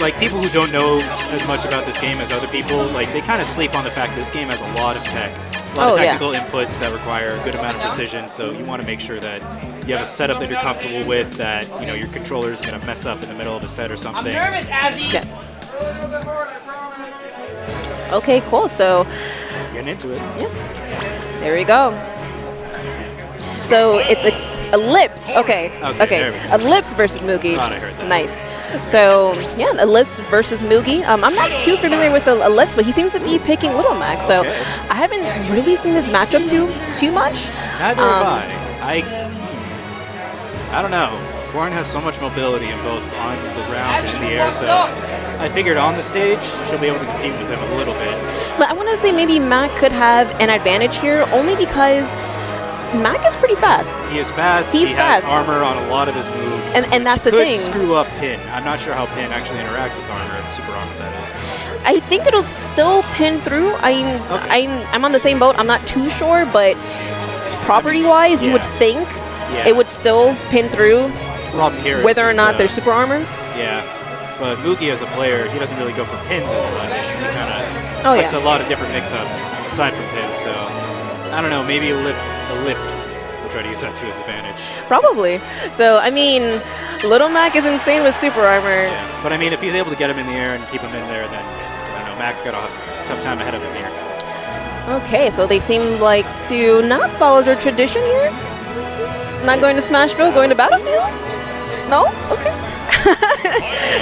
like people who don't know as much about this game as other people, like they kind of sleep on the fact that this game has a lot of tech, a lot of technical inputs that require a good amount of precision. So you want to make sure that you have a setup that you're comfortable with, that your controller is going to mess up in the middle of a set or something. I'm nervous, Azzy. Yeah. Okay, cool. So getting into it. Yeah. There we go. So it's a Ellips. Okay. Ellips versus Mugi. Thought I heard that. Nice. So yeah, Ellips versus Mugi. I'm not too familiar with the Ellips, but he seems to be picking Little Mac. So I haven't really seen this matchup too much. Neither have I don't know. Corrin has so much mobility in both on the ground and in the air, so I figured on the stage she'll be able to compete with him a little bit. But I want to say maybe Mac could have an advantage here, only because Mac is pretty fast. He is fast. He's fast. Has armor on a lot of his moves. And that's the thing. Could screw up Pin. I'm not sure how Pin actually interacts with armor, super armor that is. I think it'll still pin through. I'm on the same boat. I'm not too sure, but property-wise, you would think it would still pin through. Problem here whether or not there's super armor. Yeah, but Mugi as a player, he doesn't really go for pins as much. He kind of likes a lot of different mix-ups aside from pins. So I don't know, maybe Ellips will try to use that to his advantage. Probably. So I mean, Little Mac is insane with super armor. Yeah, but I mean, if he's able to get him in the air and keep him in there, then I don't know, Mac's got a tough time ahead of him here. Okay, so they seem like to not follow their tradition here. Not going to Smashville, going to Battlefields? No? Okay.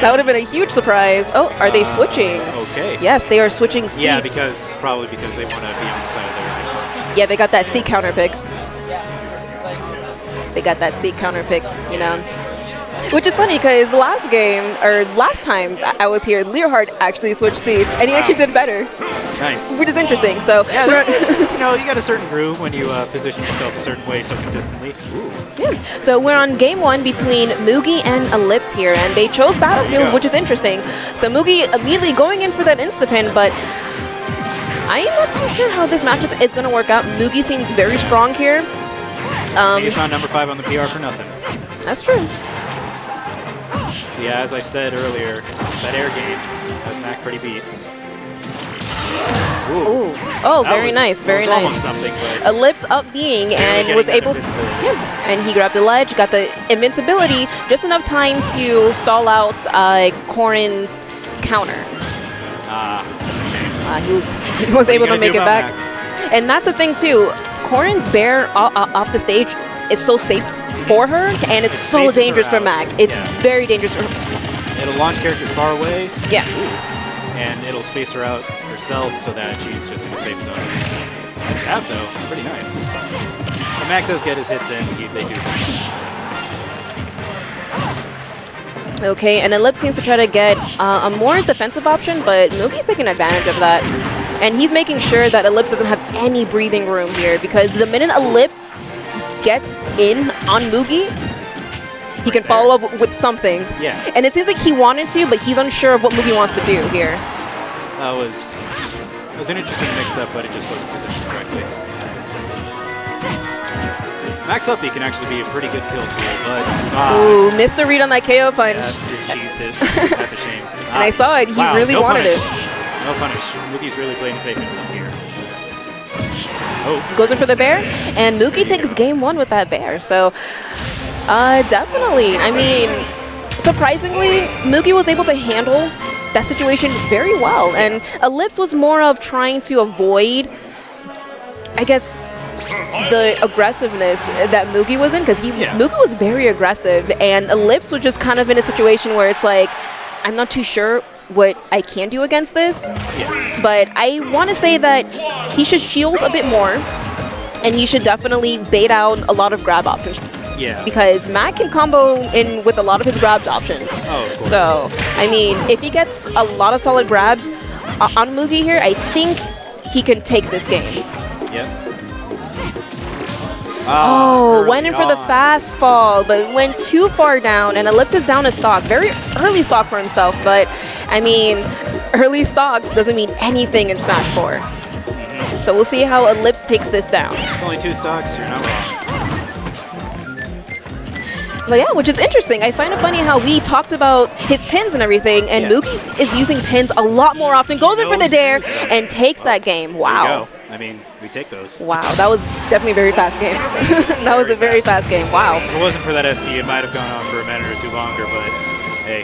That would have been a huge surprise. Oh, are they switching? Okay. Yes, they are switching seats. Yeah, probably because they want to be on the side of theirs. Yeah, they got that seat counter pick. They got that seat counter pick, Which is funny because last time I was here, Learhart actually switched seats, and he actually did better. Nice. Which is interesting. So yeah, you got a certain groove when you position yourself a certain way so consistently. Ooh. Yeah. So we're on game one between Mugi and Ellips here, and they chose Battlefield, which is interesting. So Mugi immediately going in for that insta-pin, but I'm not too sure how this matchup is going to work out. Mugi seems very strong here. He's not number 5 on the PR for nothing. That's true. Yeah, as I said earlier, that air game has Mac pretty beat. Ooh. Oh, very nice, very nice. Almost something, but Ellips up being and was able to, and he grabbed the ledge, got the invincibility, just enough time to stall out Corrin's counter. He was able to make it back. And that's the thing too, Corrin's bear off the stage is so safe for her, and it's so dangerous for Mac. It's very dangerous for her. It'll launch characters far away. Yeah. And it'll space her out herself so that she's just in a safe zone. The jab, though, pretty nice. When Mac does get his hits in, they do. Okay, and Ellips seems to try to get a more defensive option, but Mugi's taking advantage of that. And he's making sure that Ellips doesn't have any breathing room here, because the minute Ellips gets in on Mugi, he can follow up with something. Yeah. And it seems like he wanted to, but he's unsure of what Mugi wants to do here. It was an interesting mix-up, but it just wasn't positioned correctly. Max up B can actually be a pretty good kill tool, but... Ooh, missed the read on that KO punch. Yeah, just cheesed it. That's a shame. And I saw it. He really wanted it. No punish. Mugi's really playing safe here. Oh. Goes in for the bear, and Mugi takes game one with that bear. So, definitely. I mean, surprisingly, Mugi was able to handle that situation very well. And Ellips was more of trying to avoid, I guess, the aggressiveness that Mugi was in, because Mugi was very aggressive, and Ellips was just kind of in a situation where it's like, I'm not too sure what I can do against this, but I want to say that he should shield a bit more, and he should definitely bait out a lot of grab options. Yeah. Because Mac can combo in with a lot of his grab options. Oh, of course. So, I mean, if he gets a lot of solid grabs on Mugi here, I think he can take this game. Yep. Went in for the fast fall, but went too far down, and Ellips is down a stock. Very early stock for himself, but, I mean, early stocks doesn't mean anything in Smash 4. So we'll see how Ellips takes this down. Only 2 stocks, you're not wrong. But yeah, which is interesting. I find it funny how we talked about his pins and everything, and Mugi is using pins a lot more often, goes in for the dare, and takes that game. Wow. I mean, we take those. Wow, that was definitely a very fast game. That was a very fast game. Wow. If it wasn't for that SD, it might have gone on for a minute or two longer, but hey.